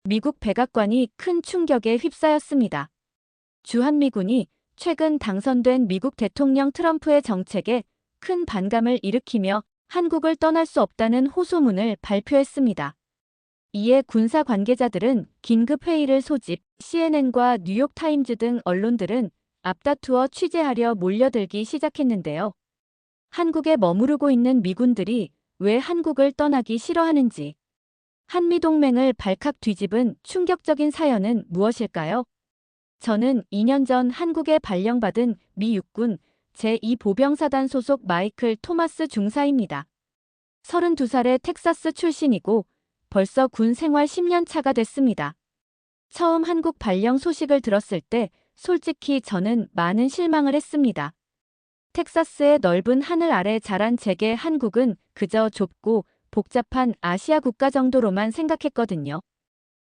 미국 백악관이 큰 충격에 휩싸였습니다. 주한미군이 최근 당선된 미국 대통령 트럼프의 정책에 큰 반감을 일으키며 한국을 떠날 수 없다는 호소문을 발표했습니다. 이에 군사 관계자들은 긴급 회의를 소집, CNN과 뉴욕타임즈 등 언론들은 앞다투어 취재하려 몰려들기 시작했는데요. 한국에 머무르고 있는 미군들이 왜 한국을 떠나기 싫어하는지, 한미동맹을 발칵 뒤집은 충격적인 사연은 무엇일까요? 저는 2년 전 한국에 발령받은 미 육군 제2보병사단 소속 마이클 토마스 중사입니다. 32살의 텍사스 출신이고 벌써 군 생활 10년 차가 됐습니다. 처음 한국 발령 소식을 들었을 때 솔직히 저는 많은 실망을 했습니다. 텍사스의 넓은 하늘 아래 자란 제게 한국은 그저 좁고 복잡한 아시아 국가 정도로만 생각했거든요.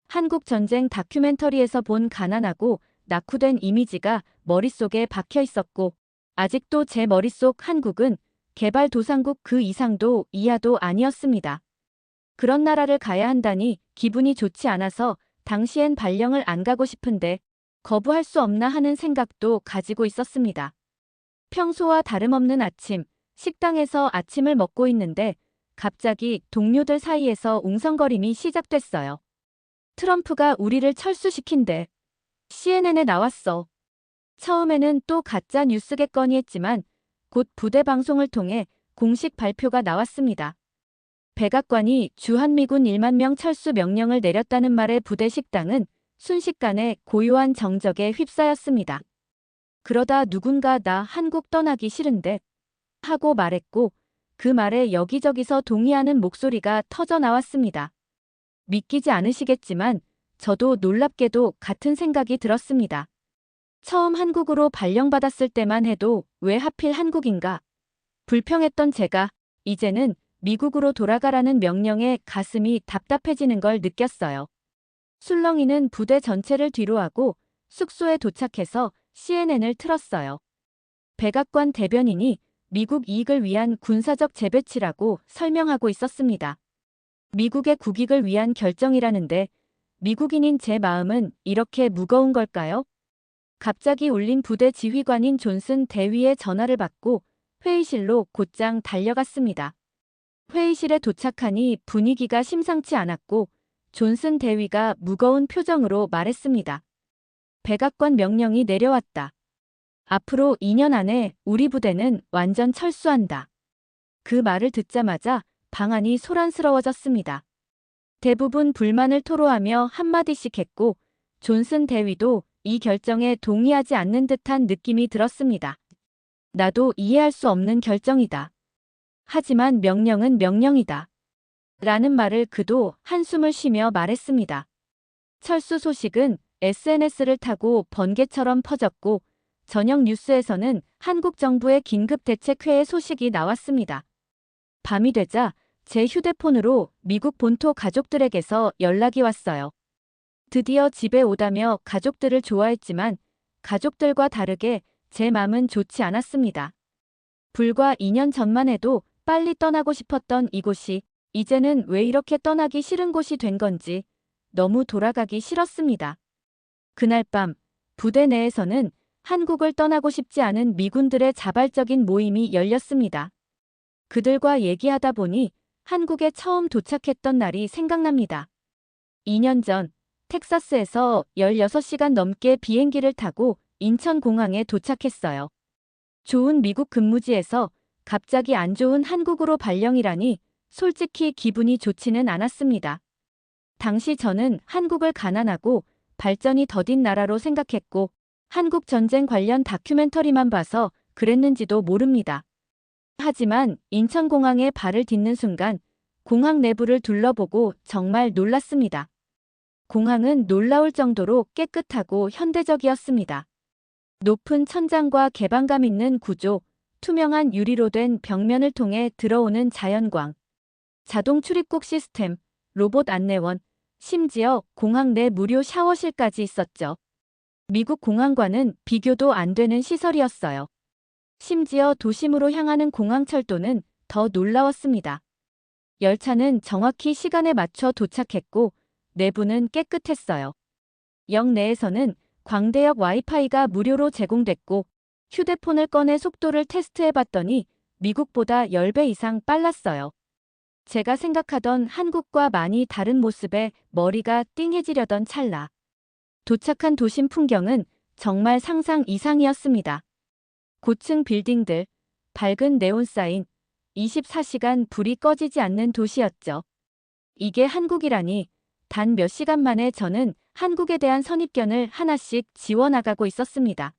한국 전쟁 다큐멘터리에서 본 가난하고 낙후된 이미지가 머릿속에 박혀 있었고, 아직도 제 머릿속 한국은 개발도상국 그 이상도 이하도 아니었습니다. 그런 나라를 가야 한다니 기분이 좋지 않아서 당시엔 발령을 안 가고 싶은데 거부할 수 없나 하는 생각도 가지고 있었습니다. 평소와 다름없는 아침, 식당에서 아침을 먹고 있는데 갑자기 동료들 사이에서 웅성거림이 시작됐어요. 트럼프가 우리를 철수시킨대. CNN에 나왔어. 처음에는 또 가짜 뉴스겠거니 했지만 곧 부대 방송을 통해 공식 발표가 나왔습니다. 백악관이 주한미군 1만 명 철수 명령을 내렸다는 말에 부대 식당은 순식간에 고요한 정적에 휩싸였습니다. 그러다 누군가 나 한국 떠나기 싫은데 하고 말했고, 그 말에 여기저기서 동의하는 목소리가 터져 나왔습니다. 믿기지 않으시겠지만 저도 놀랍게도 같은 생각이 들었습니다. 처음 한국으로 발령받았을 때만 해도 왜 하필 한국인가? 불평했던 제가 이제는 미국으로 돌아가라는 명령에 가슴이 답답해지는 걸 느꼈어요. 술렁이는 부대 전체를 뒤로하고 숙소에 도착해서 CNN을 틀었어요. 백악관 대변인이 미국 이익을 위한 군사적 재배치라고 설명하고 있었습니다. 미국의 국익을 위한 결정이라는데 미국인인 제 마음은 이렇게 무거운 걸까요? 갑자기 울린 부대 지휘관인 존슨 대위의 전화를 받고 회의실로 곧장 달려갔습니다. 회의실에 도착하니 분위기가 심상치 않았고 존슨 대위가 무거운 표정으로 말했습니다. 백악관 명령이 내려왔다. 앞으로 2년 안에 우리 부대는 완전 철수한다. 그 말을 듣자마자 방안이 소란스러워졌습니다. 대부분 불만을 토로하며 한마디씩 했고 존슨 대위도 이 결정에 동의하지 않는 듯한 느낌이 들었습니다. 나도 이해할 수 없는 결정이다. 하지만 명령은 명령이다. 라는 말을 그도 한숨을 쉬며 말했습니다. 철수 소식은 SNS를 타고 번개처럼 퍼졌고 저녁 뉴스에서는 한국 정부의 긴급대책회의 소식이 나왔습니다. 밤이 되자 제 휴대폰으로 미국 본토 가족들에게서 연락이 왔어요. 드디어 집에 오다며 가족들을 좋아했지만 가족들과 다르게 제 맘은 좋지 않았습니다. 불과 2년 전만 해도 빨리 떠나고 싶었던 이곳이 이제는 왜 이렇게 떠나기 싫은 곳이 된 건지 너무 돌아가기 싫었습니다. 그날 밤 부대 내에서는 한국을 떠나고 싶지 않은 미군들의 자발적인 모임이 열렸습니다. 그들과 얘기하다 보니 한국에 처음 도착했던 날이 생각납니다. 2년 전 텍사스에서 16시간 넘게 비행기를 타고 인천공항에 도착했어요. 좋은 미국 근무지에서 갑자기 안 좋은 한국으로 발령이라니 솔직히 기분이 좋지는 않았습니다. 당시 저는 한국을 가난하고 발전이 더딘 나라로 생각했고 한국 전쟁 관련 다큐멘터리만 봐서 그랬는지도 모릅니다. 하지만 인천공항에 발을 딛는 순간 공항 내부를 둘러보고 정말 놀랐습니다. 공항은 놀라울 정도로 깨끗하고 현대적이었습니다. 높은 천장과 개방감 있는 구조, 투명한 유리로 된 벽면을 통해 들어오는 자연광, 자동 출입국 시스템, 로봇 안내원, 심지어 공항 내 무료 샤워실까지 있었죠. 미국 공항과는 비교도 안 되는 시설이었어요. 심지어 도심으로 향하는 공항철도는 더 놀라웠습니다. 열차는 정확히 시간에 맞춰 도착했고 내부는 깨끗했어요. 역 내에서는 광대역 와이파이가 무료로 제공됐고 휴대폰을 꺼내 속도를 테스트해봤더니 미국보다 10배 이상 빨랐어요. 제가 생각하던 한국과 많이 다른 모습에 머리가 띵해지려던 찰나. 도착한 도심 풍경은 정말 상상 이상이었습니다. 고층 빌딩들, 밝은 네온 사인, 24시간 불이 꺼지지 않는 도시였죠. 이게 한국이라니. 단 몇 시간 만에 저는 한국에 대한 선입견을 하나씩 지워나가고 있었습니다.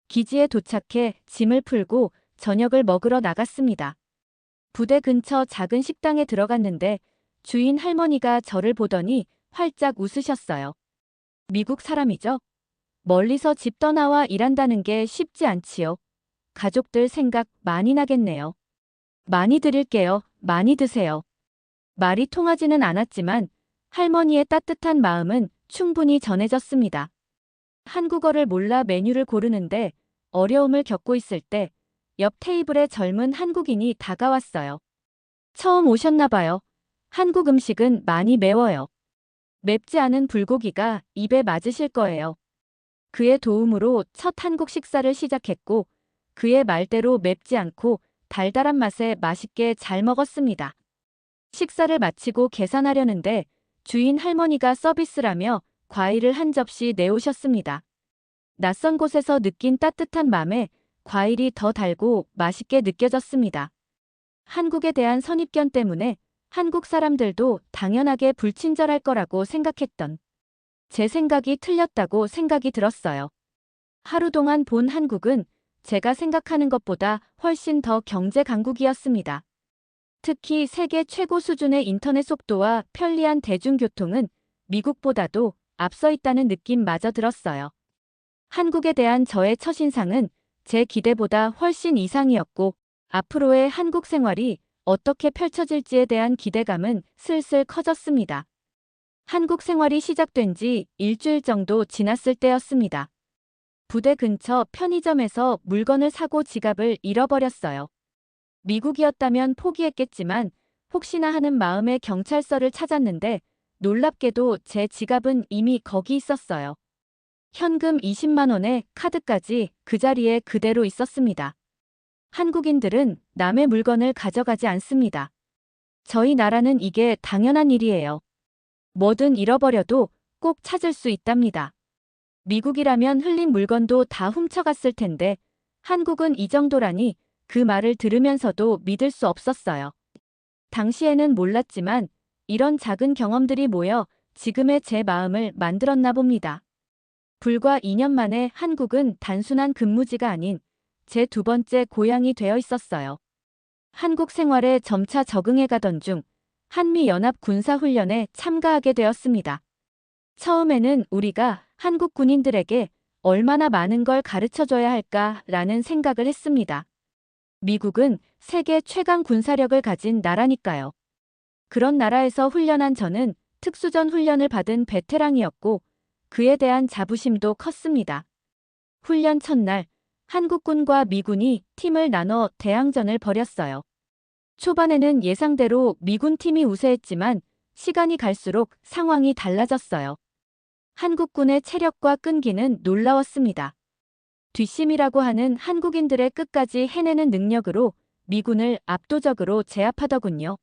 기지에 도착해 짐을 풀고 저녁을 먹으러 나갔습니다. 부대 근처 작은 식당에 들어갔는데 주인 할머니가 저를 보더니 활짝 웃으셨어요. 미국 사람이죠? 멀리서 집 떠나와 일한다는 게 쉽지 않지요. 가족들 생각 많이 나겠네요. 많이 드릴게요. 많이 드세요. 말이 통하지는 않았지만 할머니의 따뜻한 마음은 충분히 전해졌습니다. 한국어를 몰라 메뉴를 고르는데 어려움을 겪고 있을 때 옆 테이블에 젊은 한국인이 다가왔어요. 처음 오셨나 봐요. 한국 음식은 많이 매워요. 맵지 않은 불고기가 입에 맞으실 거예요. 그의 도움으로 첫 한국 식사를 시작했고 그의 말대로 맵지 않고 달달한 맛에 맛있게 잘 먹었습니다. 식사를 마치고 계산하려는데 주인 할머니가 서비스라며 과일을 한 접시 내오셨습니다. 낯선 곳에서 느낀 따뜻한 맘에 과일이 더 달고 맛있게 느껴졌습니다. 한국에 대한 선입견 때문에 한국 사람들도 당연하게 불친절할 거라고 생각했던 제 생각이 틀렸다고 생각이 들었어요. 하루 동안 본 한국은 제가 생각하는 것보다 훨씬 더 경제 강국이었습니다. 특히 세계 최고 수준의 인터넷 속도와 편리한 대중교통은 미국보다도 앞서 있다는 느낌마저 들었어요. 한국에 대한 저의 첫인상은 제 기대보다 훨씬 이상이었고 앞으로의 한국 생활이 어떻게 펼쳐질지에 대한 기대감은 슬슬 커졌습니다. 한국 생활이 시작된 지 일주일 정도 지났을 때였습니다. 부대 근처 편의점에서 물건을 사고 지갑을 잃어버렸어요. 미국이었다면 포기했겠지만 혹시나 하는 마음에 경찰서를 찾았는데 놀랍게도 제 지갑은 이미 거기 있었어요. 현금 20만 원에 카드까지 그 자리에 그대로 있었습니다. 한국인들은 남의 물건을 가져가지 않습니다. 저희 나라는 이게 당연한 일이에요. 뭐든 잃어버려도 꼭 찾을 수 있답니다. 미국이라면 흘린 물건도 다 훔쳐갔을 텐데 한국은 이 정도라니 그 말을 들으면서도 믿을 수 없었어요. 당시에는 몰랐지만 이런 작은 경험들이 모여 지금의 제 마음을 만들었나 봅니다. 불과 2년 만에 한국은 단순한 근무지가 아닌 제 두 번째 고향이 되어 있었어요. 한국 생활에 점차 적응해 가던 중 한미연합 군사훈련에 참가하게 되었습니다. 처음에는 우리가 한국 군인들에게 얼마나 많은 걸 가르쳐줘야 할까라는 생각을 했습니다. 미국은 세계 최강 군사력을 가진 나라니까요. 그런 나라에서 훈련한 저는 특수전 훈련을 받은 베테랑이었고 그에 대한 자부심도 컸습니다. 훈련 첫날 한국군과 미군이 팀을 나눠 대항전을 벌였어요. 초반에는 예상대로 미군 팀이 우세했지만 시간이 갈수록 상황이 달라졌어요. 한국군의 체력과 끈기는 놀라웠습니다. 뒷심이라고 하는 한국인들의 끝까지 해내는 능력으로 미군을 압도적으로 제압하더군요.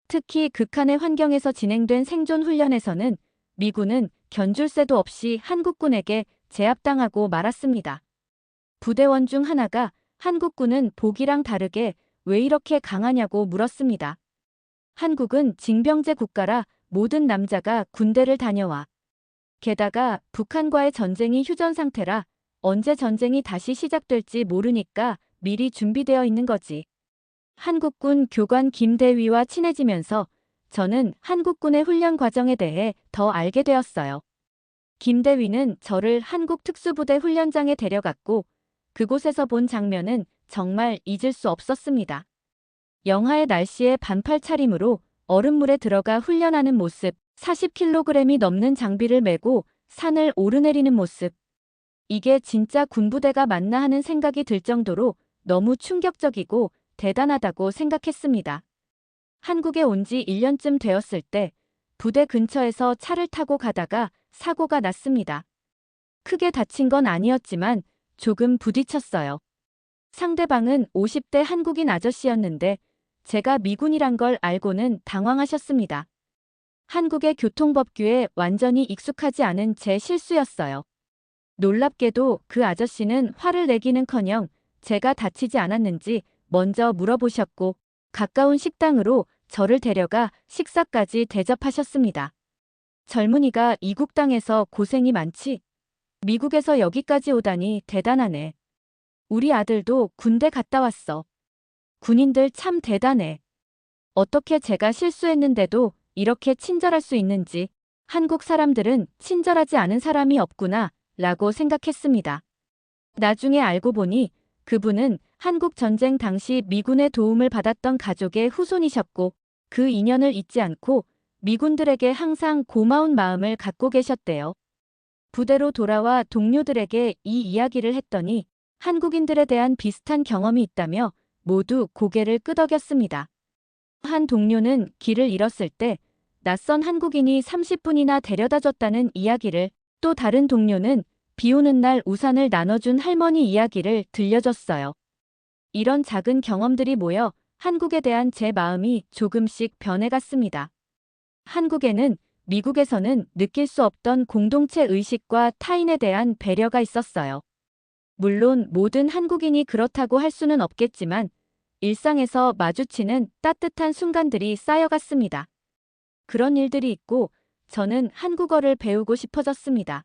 특히 극한의 환경에서 진행된 생존 훈련에서는 미군은 견줄 새도 없이 한국군에게 제압당하고 말았습니다. 부대원 중 하나가 한국군은 보기랑 다르게 왜 이렇게 강하냐고 물었습니다. 한국은 징병제 국가라 모든 남자가 군대를 다녀와. 게다가 북한과의 전쟁이 휴전 상태라 언제 전쟁이 다시 시작될지 모르니까 미리 준비되어 있는 거지. 한국군 교관 김대위와 친해지면서 저는 한국군의 훈련 과정에 대해 더 알게 되었어요. 김대위는 저를 한국 특수부대 훈련장에 데려갔고 그곳에서 본 장면은 정말 잊을 수 없었습니다. 영하의 날씨에 반팔 차림으로 얼음물에 들어가 훈련하는 모습, 40kg이 넘는 장비를 메고 산을 오르내리는 모습. 이게 진짜 군부대가 맞나 하는 생각이 들 정도로 너무 충격적이고 대단하다고 생각했습니다. 한국에 온 지 1년쯤 되었을 때 부대 근처에서 차를 타고 가다가 사고가 났습니다. 크게 다친 건 아니었지만 조금 부딪혔어요. 상대방은 50대 한국인 아저씨였는데 제가 미군이란 걸 알고는 당황하셨습니다. 한국의 교통법규에 완전히 익숙하지 않은 제 실수였어요. 놀랍게도 그 아저씨는 화를 내기는커녕 제가 다치지 않았는지 먼저 물어보셨고 가까운 식당으로 저를 데려가 식사까지 대접하셨습니다. 젊은이가 이국 땅에서 고생이 많지? 미국에서 여기까지 오다니 대단하네. 우리 아들도 군대 갔다 왔어. 군인들 참 대단해. 어떻게 제가 실수했는데도 이렇게 친절할 수 있는지, 한국 사람들은 친절하지 않은 사람이 없구나 라고 생각했습니다. 나중에 알고 보니 그분은 한국 전쟁 당시 미군의 도움을 받았던 가족의 후손이셨고 그 인연을 잊지 않고 미군들에게 항상 고마운 마음을 갖고 계셨대요. 부대로 돌아와 동료들에게 이 이야기를 했더니 한국인들에 대한 비슷한 경험이 있다며 모두 고개를 끄덕였습니다. 한 동료는 길을 잃었을 때 낯선 한국인이 30분이나 데려다줬다는 이야기를, 또 다른 동료는 비 오는 날 우산을 나눠준 할머니 이야기를 들려줬어요. 이런 작은 경험들이 모여 한국에 대한 제 마음이 조금씩 변해갔습니다. 한국에는 미국에서는 느낄 수 없던 공동체 의식과 타인에 대한 배려가 있었어요. 물론 모든 한국인이 그렇다고 할 수는 없겠지만 일상에서 마주치는 따뜻한 순간들이 쌓여갔습니다. 그런 일들이 있고 저는 한국어를 배우고 싶어졌습니다.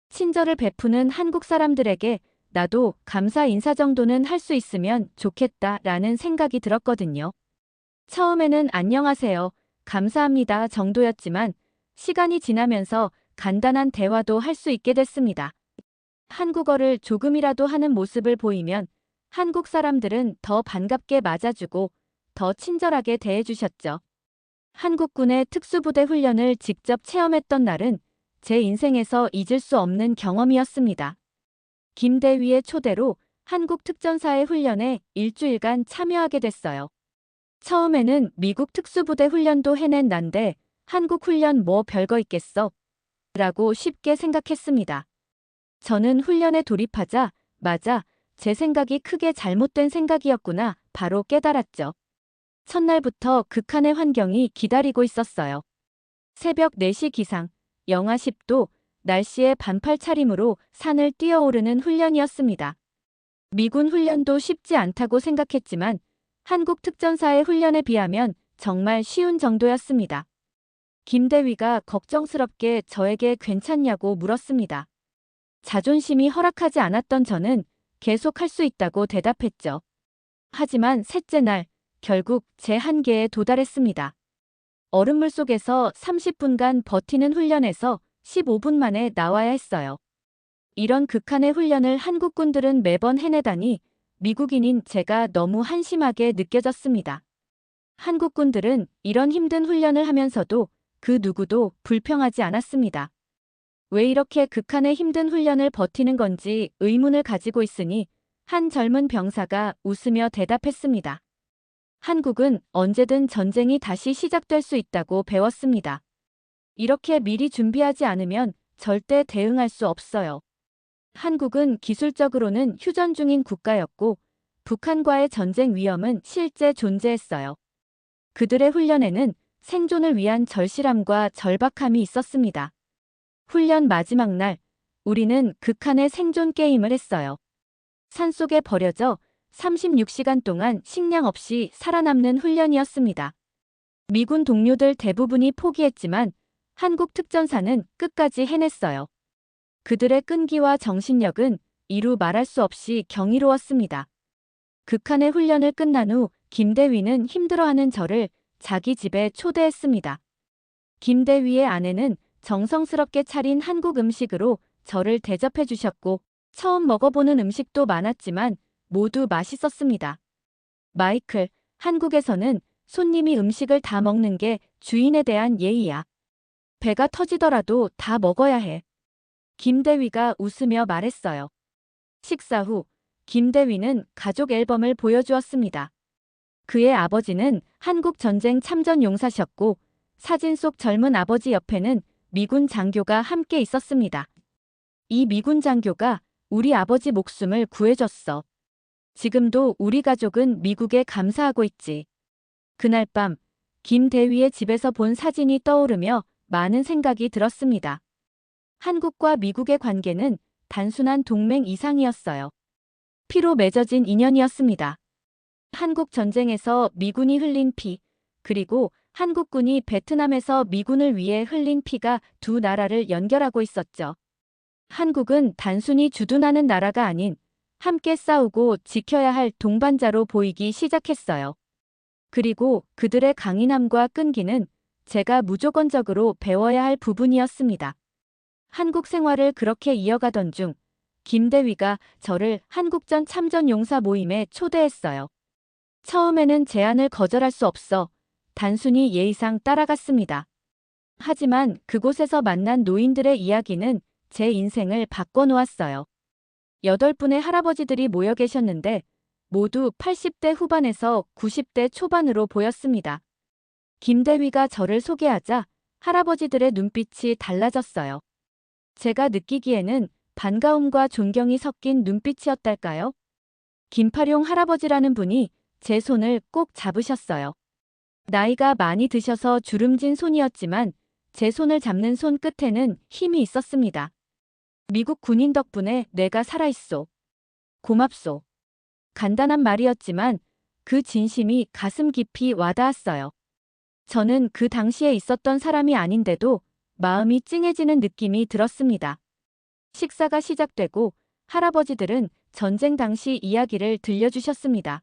친절을 베푸는 한국 사람들에게 나도 감사 인사 정도는 할 수 있으면 좋겠다라는 생각이 들었거든요. 처음에는 안녕하세요, 감사합니다 정도였지만 시간이 지나면서 간단한 대화도 할 수 있게 됐습니다. 한국어를 조금이라도 하는 모습을 보이면 한국 사람들은 더 반갑게 맞아주고 더 친절하게 대해주셨죠. 한국군의 특수부대 훈련을 직접 체험했던 날은 제 인생에서 잊을 수 없는 경험이었습니다. 김대위의 초대로 한국 특전사의 훈련에 일주일간 참여하게 됐어요. 처음에는 미국 특수부대 훈련도 해낸 난데 한국 훈련 뭐 별거 있겠어? 라고 쉽게 생각했습니다. 저는 훈련에 돌입하자 맞아, 제 생각이 크게 잘못된 생각이었구나 바로 깨달았죠. 첫날부터 극한의 환경이 기다리고 있었어요. 새벽 4시 기상, 영하 10도, 날씨에 반팔 차림으로 산을 뛰어오르는 훈련이었습니다. 미군 훈련도 쉽지 않다고 생각했지만 한국 특전사의 훈련에 비하면 정말 쉬운 정도였습니다. 김대위가 걱정스럽게 저에게 괜찮냐고 물었습니다. 자존심이 허락하지 않았던 저는 계속 할 수 있다고 대답했죠. 하지만 셋째 날, 결국 제 한계에 도달했습니다. 얼음물 속에서 30분간 버티는 훈련에서 15분 만에 나와야 했어요. 이런 극한의 훈련을 한국군들은 매번 해내다니 미국인인 제가 너무 한심하게 느껴졌습니다. 한국군들은 이런 힘든 훈련을 하면서도 그 누구도 불평하지 않았습니다. 왜 이렇게 극한의 힘든 훈련을 버티는 건지 의문을 가지고 있으니 한 젊은 병사가 웃으며 대답했습니다. 한국은 언제든 전쟁이 다시 시작될 수 있다고 배웠습니다. 이렇게 미리 준비하지 않으면 절대 대응할 수 없어요. 한국은 기술적으로는 휴전 중인 국가였고 북한과의 전쟁 위험은 실제 존재했어요. 그들의 훈련에는 생존을 위한 절실함과 절박함이 있었습니다. 훈련 마지막 날, 우리는 극한의 생존 게임을 했어요. 산속에 버려져 36시간 동안 식량 없이 살아남는 훈련이었습니다. 미군 동료들 대부분이 포기했지만 한국 특전사는 끝까지 해냈어요. 그들의 끈기와 정신력은 이루 말할 수 없이 경이로웠습니다. 극한의 훈련을 끝난 후 김대위는 힘들어하는 저를 자기 집에 초대했습니다. 김대위의 아내는 정성스럽게 차린 한국 음식으로 저를 대접해 주셨고 처음 먹어보는 음식도 많았지만 모두 맛있었습니다. 마이클, 한국에서는 손님이 음식을 다 먹는 게 주인에 대한 예의야. 배가 터지더라도 다 먹어야 해. 김대위가 웃으며 말했어요. 식사 후 김대위는 가족 앨범을 보여주었습니다. 그의 아버지는 한국 전쟁 참전 용사셨고 사진 속 젊은 아버지 옆에는 미군 장교가 함께 있었습니다. 이 미군 장교가 우리 아버지 목숨을 구해줬어. 지금도 우리 가족은 미국에 감사하고 있지. 그날 밤 김대위의 집에서 본 사진이 떠오르며 많은 생각이 들었습니다. 한국과 미국의 관계는 단순한 동맹 이상이었어요. 피로 맺어진 인연이었습니다. 한국 전쟁에서 미군이 흘린 피, 그리고 한국군이 베트남에서 미군을 위해 흘린 피가 두 나라를 연결하고 있었죠. 한국은 단순히 주둔하는 나라가 아닌 함께 싸우고 지켜야 할 동반자로 보이기 시작했어요. 그리고 그들의 강인함과 끈기는 제가 무조건적으로 배워야 할 부분이었습니다. 한국 생활을 그렇게 이어가던 중 김대위가 저를 한국전 참전용사 모임에 초대했어요. 처음에는 제안을 거절할 수 없어 단순히 예의상 따라갔습니다. 하지만 그곳에서 만난 노인들의 이야기는 제 인생을 바꿔놓았어요. 8분의 할아버지들이 모여 계셨는데 모두 80대 후반에서 90대 초반으로 보였습니다. 김대위가 저를 소개하자 할아버지들의 눈빛이 달라졌어요. 제가 느끼기에는 반가움과 존경이 섞인 눈빛이었달까요? 김파룡 할아버지라는 분이 제 손을 꼭 잡으셨어요. 나이가 많이 드셔서 주름진 손이었지만 제 손을 잡는 손 끝에는 힘이 있었습니다. 미국 군인 덕분에 내가 살아있소. 고맙소. 간단한 말이었지만 그 진심이 가슴 깊이 와닿았어요. 저는 그 당시에 있었던 사람이 아닌데도 마음이 찡해지는 느낌이 들었습니다. 식사가 시작되고 할아버지들은 전쟁 당시 이야기를 들려주셨습니다.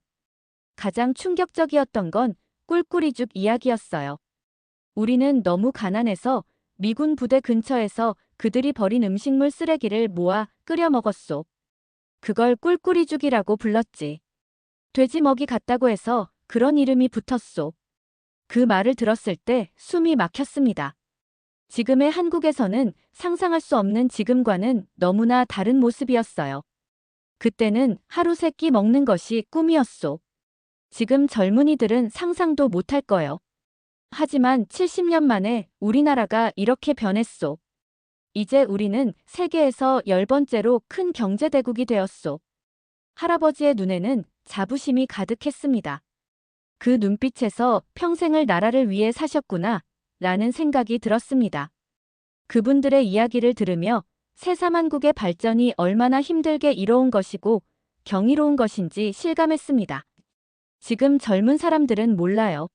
가장 충격적이었던 건 꿀꿀이죽 이야기였어요. 우리는 너무 가난해서 미군 부대 근처에서 그들이 버린 음식물 쓰레기를 모아 끓여 먹었소. 그걸 꿀꿀이죽이라고 불렀지. 돼지 먹이 같다고 해서 그런 이름이 붙었소. 그 말을 들었을 때 숨이 막혔습니다. 지금의 한국에서는 상상할 수 없는 지금과는 너무나 다른 모습이었어요. 그때는 하루 세 끼 먹는 것이 꿈이었소. 지금 젊은이들은 상상도 못할 거요. 하지만 70년 만에 우리나라가 이렇게 변했소. 이제 우리는 세계에서 10번째로 큰 경제대국이 되었소. 할아버지의 눈에는 자부심이 가득했습니다. 그 눈빛에서 평생을 나라를 위해 사셨구나 라는 생각이 들었습니다. 그분들의 이야기를 들으며 새삼한국의 발전이 얼마나 힘들게 이뤄온 것이고 경이로운 것인지 실감했습니다. 지금 젊은 사람들은 몰라요.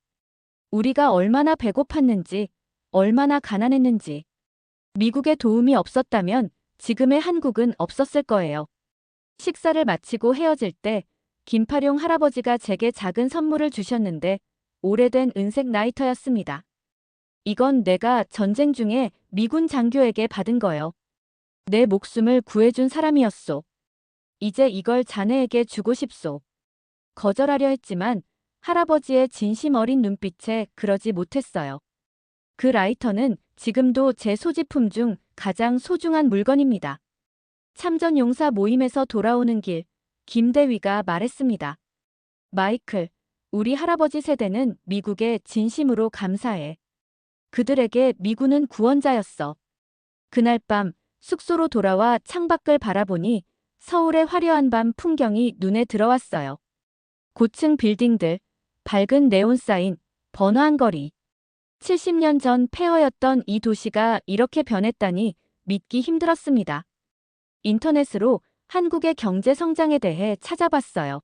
우리가 얼마나 배고팠는지, 얼마나 가난했는지. 미국의 도움이 없었다면 지금의 한국은 없었을 거예요. 식사를 마치고 헤어질 때 김파룡 할아버지가 제게 작은 선물을 주셨는데 오래된 은색 라이터였습니다. 이건 내가 전쟁 중에 미군 장교에게 받은 거요. 내 목숨을 구해준 사람이었소. 이제 이걸 자네에게 주고 싶소. 거절하려 했지만 할아버지의 진심 어린 눈빛에 그러지 못했어요. 그 라이터는 지금도 제 소지품 중 가장 소중한 물건입니다. 참전용사 모임에서 돌아오는 길, 김대위가 말했습니다. 마이클, 우리 할아버지 세대는 미국에 진심으로 감사해. 그들에게 미군은 구원자였어. 그날 밤 숙소로 돌아와 창밖을 바라보니 서울의 화려한 밤 풍경이 눈에 들어왔어요. 고층 빌딩들, 밝은 네온사인, 번화한 거리. 70년 전 폐허였던 이 도시가 이렇게 변했다니 믿기 힘들었습니다. 인터넷으로 한국의 경제 성장에 대해 찾아봤어요.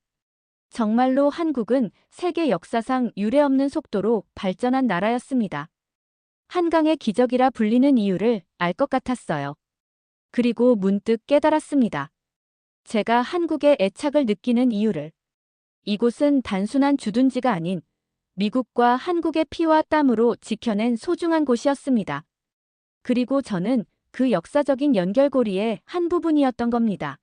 정말로 한국은 세계 역사상 유례없는 속도로 발전한 나라였습니다. 한강의 기적이라 불리는 이유를 알 것 같았어요. 그리고 문득 깨달았습니다. 제가 한국에 애착을 느끼는 이유를. 이곳은 단순한 주둔지가 아닌 미국과 한국의 피와 땀으로 지켜낸 소중한 곳이었습니다. 그리고 저는 그 역사적인 연결고리의 한 부분이었던 겁니다.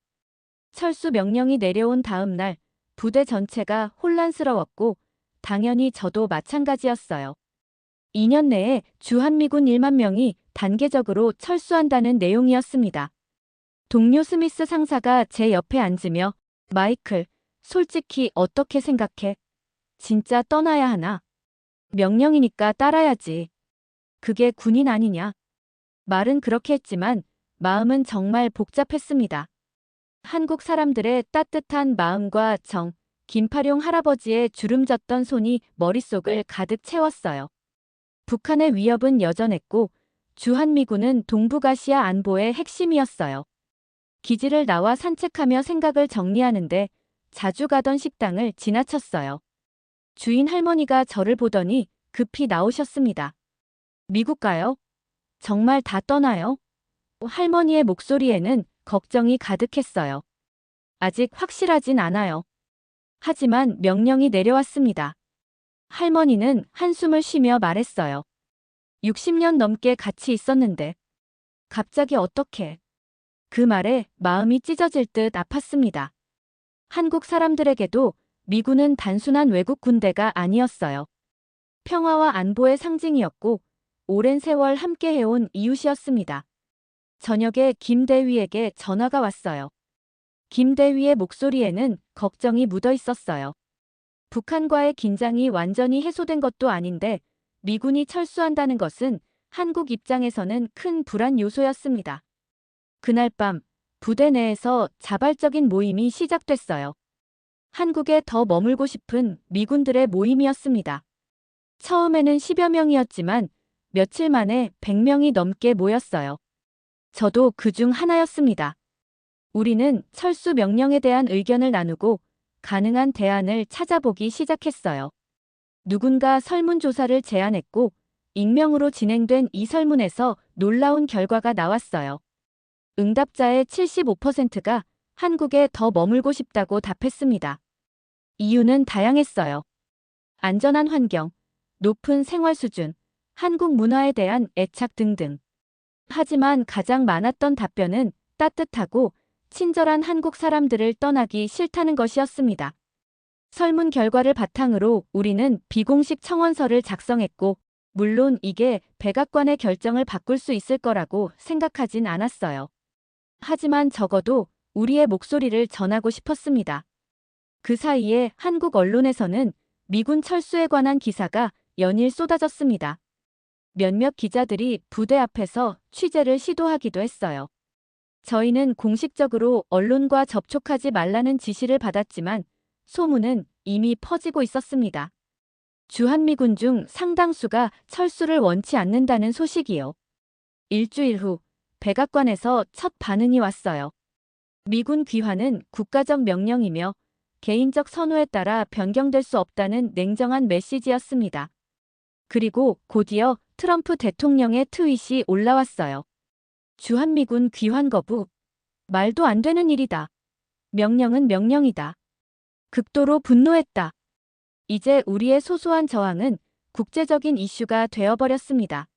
철수 명령이 내려온 다음 날 부대 전체가 혼란스러웠고 당연히 저도 마찬가지였어요. 2년 내에 주한미군 1만 명이 단계적으로 철수한다는 내용이었습니다. 동료 스미스 상사가 제 옆에 앉으며 마이클, 솔직히 어떻게 생각해? 진짜 떠나야 하나? 명령이니까 따라야지. 그게 군인 아니냐? 말은 그렇게 했지만 마음은 정말 복잡했습니다. 한국 사람들의 따뜻한 마음과 정, 김파룡 할아버지의 주름졌던 손이 머릿속을 가득 채웠어요. 북한의 위협은 여전했고 주한미군은 동북아시아 안보의 핵심이었어요. 기지를 나와 산책하며 생각을 정리하는데 자주 가던 식당을 지나쳤어요. 주인 할머니가 저를 보더니 급히 나오셨습니다. 미국 가요? 정말 다 떠나요? 할머니의 목소리에는 걱정이 가득했어요. 아직 확실하진 않아요. 하지만 명령이 내려왔습니다. 할머니는 한숨을 쉬며 말했어요. 60년 넘게 같이 있었는데 갑자기 어떻게? 그 말에 마음이 찢어질 듯 아팠습니다. 한국 사람들에게도 미군은 단순한 외국 군대가 아니었어요. 평화와 안보의 상징이었고 오랜 세월 함께 해온 이웃이었습니다. 저녁에 김 대위에게 전화가 왔어요. 김 대위의 목소리에는 걱정이 묻어 있었어요. 북한과의 긴장이 완전히 해소된 것도 아닌데 미군이 철수한다는 것은 한국 입장에서는 큰 불안 요소였습니다. 그날 밤 부대 내에서 자발적인 모임이 시작됐어요. 한국에 더 머물고 싶은 미군들의 모임이었습니다. 처음에는 10여 명이었지만 며칠 만에 100명이 넘게 모였어요. 저도 그중 하나였습니다. 우리는 철수 명령에 대한 의견을 나누고 가능한 대안을 찾아보기 시작했어요. 누군가 설문조사를 제안했고 익명으로 진행된 이 설문에서 놀라운 결과가 나왔어요. 응답자의 75%가 한국에 더 머물고 싶다고 답했습니다. 이유는 다양했어요. 안전한 환경, 높은 생활 수준, 한국 문화에 대한 애착 등등. 하지만 가장 많았던 답변은 따뜻하고 친절한 한국 사람들을 떠나기 싫다는 것이었습니다. 설문 결과를 바탕으로 우리는 비공식 청원서를 작성했고, 물론 이게 백악관의 결정을 바꿀 수 있을 거라고 생각하진 않았어요. 하지만 적어도 우리의 목소리를 전하고 싶었습니다. 그 사이에 한국 언론에서는 미군 철수에 관한 기사가 연일 쏟아졌습니다. 몇몇 기자들이 부대 앞에서 취재를 시도하기도 했어요. 저희는 공식적으로 언론과 접촉하지 말라는 지시를 받았지만 소문은 이미 퍼지고 있었습니다. 주한미군 중 상당수가 철수를 원치 않는다는 소식이요. 일주일 후 백악관에서 첫 반응이 왔어요. 미군 귀환은 국가적 명령이며 개인적 선호에 따라 변경될 수 없다는 냉정한 메시지였습니다. 그리고 곧이어 트럼프 대통령의 트윗이 올라왔어요. 주한미군 귀환 거부. 말도 안 되는 일이다. 명령은 명령이다. 극도로 분노했다. 이제 우리의 소소한 저항은 국제적인 이슈가 되어버렸습니다.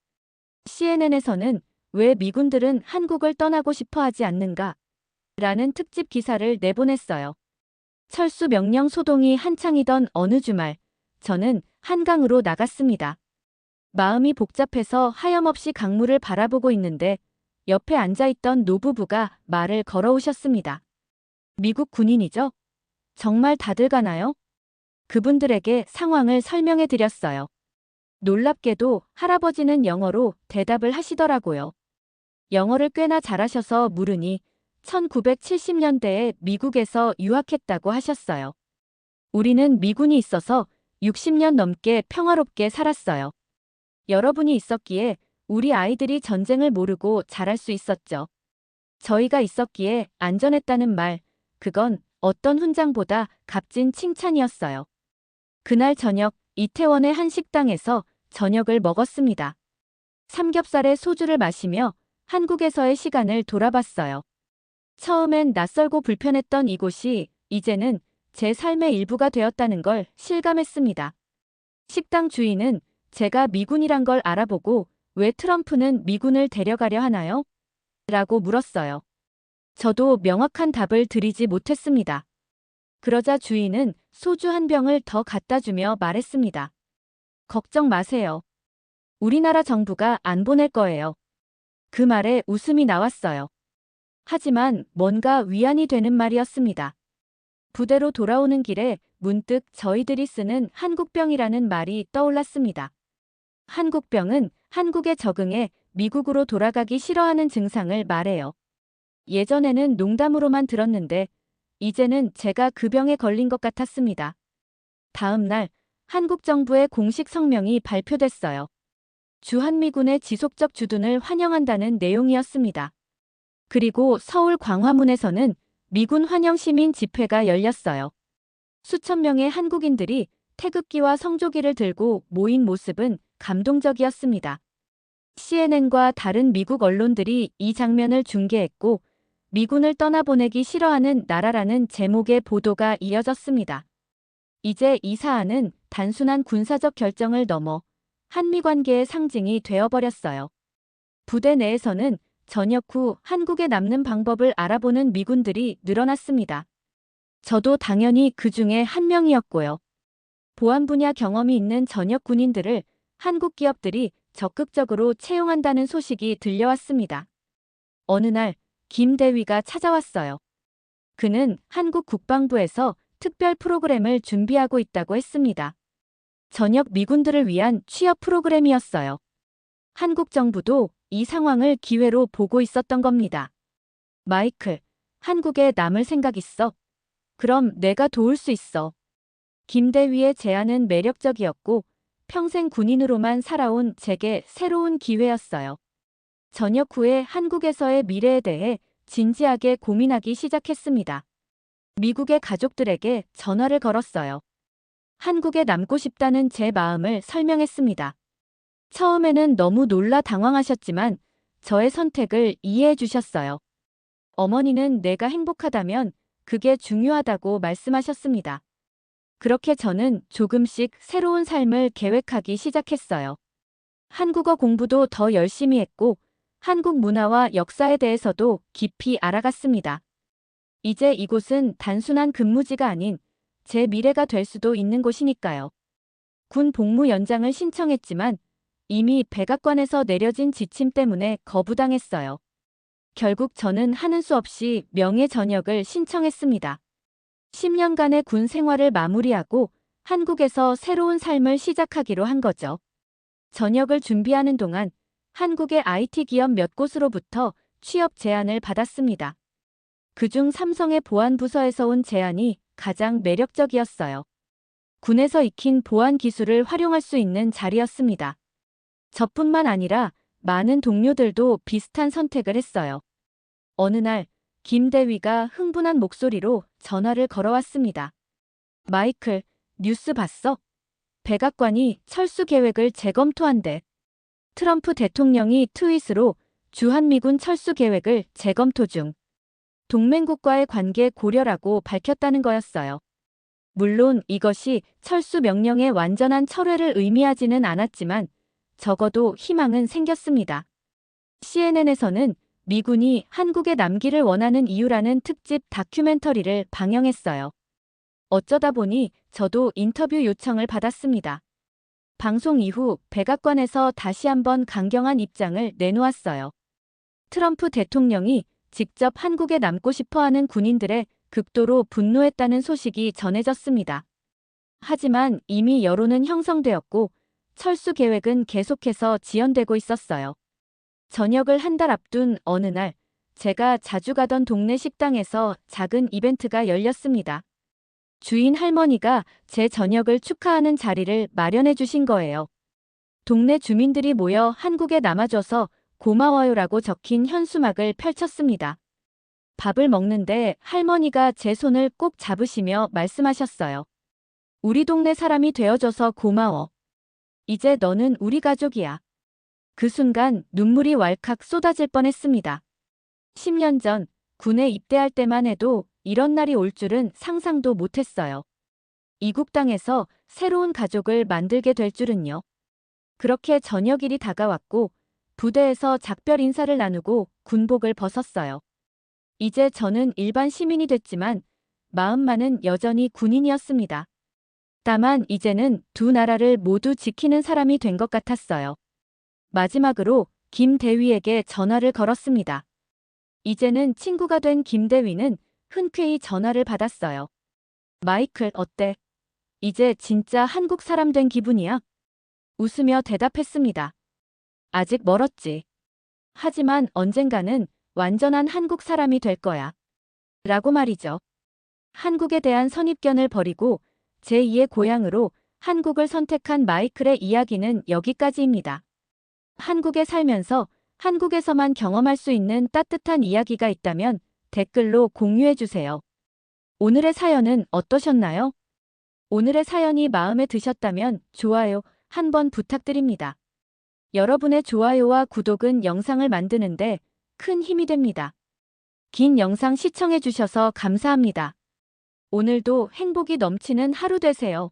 CNN에서는 왜 미군들은 한국을 떠나고 싶어 하지 않는가? 라는 특집 기사를 내보냈어요. 철수 명령 소동이 한창이던 어느 주말, 저는 한강으로 나갔습니다. 마음이 복잡해서 하염없이 강물을 바라보고 있는데 옆에 앉아있던 노부부가 말을 걸어오셨습니다. 미국 군인이죠? 정말 다들 가나요? 그분들에게 상황을 설명해 드렸어요. 놀랍게도 할아버지는 영어로 대답을 하시더라고요. 영어를 꽤나 잘하셔서 물으니 1970년대에 미국에서 유학했다고 하셨어요. 우리는 미군이 있어서 60년 넘게 평화롭게 살았어요. 여러분이 있었기에 우리 아이들이 전쟁을 모르고 자랄 수 있었죠. 저희가 있었기에 안전했다는 말, 그건 어떤 훈장보다 값진 칭찬이었어요. 그날 저녁 이태원의 한 식당에서 저녁을 먹었습니다. 삼겹살에 소주를 마시며 한국에서의 시간을 돌아봤어요. 처음엔 낯설고 불편했던 이곳이 이제는 제 삶의 일부가 되었다는 걸 실감했습니다. 식당 주인은 제가 미군이란 걸 알아보고 왜 트럼프는 미군을 데려가려 하나요? 라고 물었어요. 저도 명확한 답을 드리지 못했습니다. 그러자 주인은 소주 한 병을 더 갖다 주며 말했습니다. 걱정 마세요. 우리나라 정부가 안 보낼 거예요. 그 말에 웃음이 나왔어요. 하지만 뭔가 위안이 되는 말이었습니다. 부대로 돌아오는 길에 문득 저희들이 쓰는 한국병이라는 말이 떠올랐습니다. 한국병은 한국에 적응해 미국으로 돌아가기 싫어하는 증상을 말해요. 예전에는 농담으로만 들었는데 이제는 제가 그 병에 걸린 것 같았습니다. 다음 날 한국 정부의 공식 성명이 발표됐어요. 주한미군의 지속적 주둔을 환영한다는 내용이었습니다. 그리고 서울 광화문에서는 미군 환영 시민 집회가 열렸어요. 수천 명의 한국인들이 태극기와 성조기를 들고 모인 모습은 감동적이었습니다. CNN과 다른 미국 언론들이 이 장면을 중계했고 미군을 떠나보내기 싫어하는 나라라는 제목의 보도가 이어졌습니다. 이제 이 사안은 단순한 군사적 결정을 넘어 한미 관계의 상징이 되어버렸어요. 부대 내에서는 전역 후 한국에 남는 방법을 알아보는 미군들이 늘어났습니다. 저도 당연히 그 중에 한 명이었고요. 보안 분야 경험이 있는 전역 군인들을 한국 기업들이 적극적으로 채용한다는 소식이 들려왔습니다. 어느 날 김 대위가 찾아왔어요. 그는 한국 국방부에서 특별 프로그램을 준비하고 있다고 했습니다. 전역 미군들을 위한 취업 프로그램이었어요. 한국 정부도 이 상황을 기회로 보고 있었던 겁니다. 마이클, 한국에 남을 생각 있어? 그럼 내가 도울 수 있어. 김대위의 제안은 매력적이었고 평생 군인으로만 살아온 제게 새로운 기회였어요. 전역 후에 한국에서의 미래에 대해 진지하게 고민하기 시작했습니다. 미국의 가족들에게 전화를 걸었어요. 한국에 남고 싶다는 제 마음을 설명했습니다. 처음에는 너무 놀라 당황하셨지만 저의 선택을 이해해 주셨어요. 어머니는 내가 행복하다면 그게 중요하다고 말씀하셨습니다. 그렇게 저는 조금씩 새로운 삶을 계획하기 시작했어요. 한국어 공부도 더 열심히 했고 한국 문화와 역사에 대해서도 깊이 알아갔습니다. 이제 이곳은 단순한 근무지가 아닌 제 미래가 될 수도 있는 곳이니까요. 군 복무 연장을 신청했지만 이미 백악관에서 내려진 지침 때문에 거부당했어요. 결국 저는 하는 수 없이 명예 전역을 신청했습니다. 10년간의 군 생활을 마무리하고 한국에서 새로운 삶을 시작하기로 한 거죠. 전역을 준비하는 동안 한국의 IT 기업 몇 곳으로부터 취업 제안을 받았습니다. 그중 삼성의 보안부서에서 온 제안이 가장 매력적이었어요. 군에서 익힌 보안 기술을 활용할 수 있는 자리였습니다. 저뿐만 아니라 많은 동료들도 비슷한 선택을 했어요. 어느 날 김 대위가 흥분한 목소리로 전화를 걸어왔습니다. 마이클, 뉴스 봤어? 백악관이 철수 계획을 재검토한대. 트럼프 대통령이 트윗으로 주한미군 철수 계획을 재검토 중. 동맹국과의 관계 고려라고 밝혔다는 거였어요. 물론 이것이 철수 명령의 완전한 철회를 의미하지는 않았지만 적어도 희망은 생겼습니다. CNN에서는 미군이 한국에 남기를 원하는 이유라는 특집 다큐멘터리를 방영했어요. 어쩌다 보니 저도 인터뷰 요청을 받았습니다. 방송 이후 백악관에서 다시 한번 강경한 입장을 내놓았어요. 트럼프 대통령이 직접 한국에 남고 싶어하는 군인들의 극도로 분노했다는 소식이 전해졌습니다. 하지만 이미 여론은 형성되었고 철수 계획은 계속해서 지연되고 있었어요. 전역을 한 달 앞둔 어느 날 제가 자주 가던 동네 식당에서 작은 이벤트가 열렸습니다. 주인 할머니가 제 전역을 축하하는 자리를 마련해 주신 거예요. 동네 주민들이 모여 한국에 남아줘서 고마워요라고 적힌 현수막을 펼쳤습니다. 밥을 먹는데 할머니가 제 손을 꼭 잡으시며 말씀하셨어요. 우리 동네 사람이 되어줘서 고마워. 이제 너는 우리 가족이야. 그 순간 눈물이 왈칵 쏟아질 뻔했습니다. 10년 전 군에 입대할 때만 해도 이런 날이 올 줄은 상상도 못했어요. 이국 땅에서 새로운 가족을 만들게 될 줄은요. 그렇게 저녁일이 다가왔고 부대에서 작별 인사를 나누고 군복을 벗었어요. 이제 저는 일반 시민이 됐지만 마음만은 여전히 군인이었습니다. 다만 이제는 두 나라를 모두 지키는 사람이 된 것 같았어요. 마지막으로 김 대위에게 전화를 걸었습니다. 이제는 친구가 된 김 대위는 흔쾌히 전화를 받았어요. 마이클, 어때? 이제 진짜 한국 사람 된 기분이야? 웃으며 대답했습니다. 아직 멀었지. 하지만 언젠가는 완전한 한국 사람이 될 거야. 라고 말이죠. 한국에 대한 선입견을 버리고 제2의 고향으로 한국을 선택한 마이클의 이야기는 여기까지입니다. 한국에 살면서 한국에서만 경험할 수 있는 따뜻한 이야기가 있다면 댓글로 공유해주세요. 오늘의 사연은 어떠셨나요? 오늘의 사연이 마음에 드셨다면 좋아요 한번 부탁드립니다. 여러분의 좋아요와 구독은 영상을 만드는데 큰 힘이 됩니다. 긴 영상 시청해주셔서 감사합니다. 오늘도 행복이 넘치는 하루 되세요.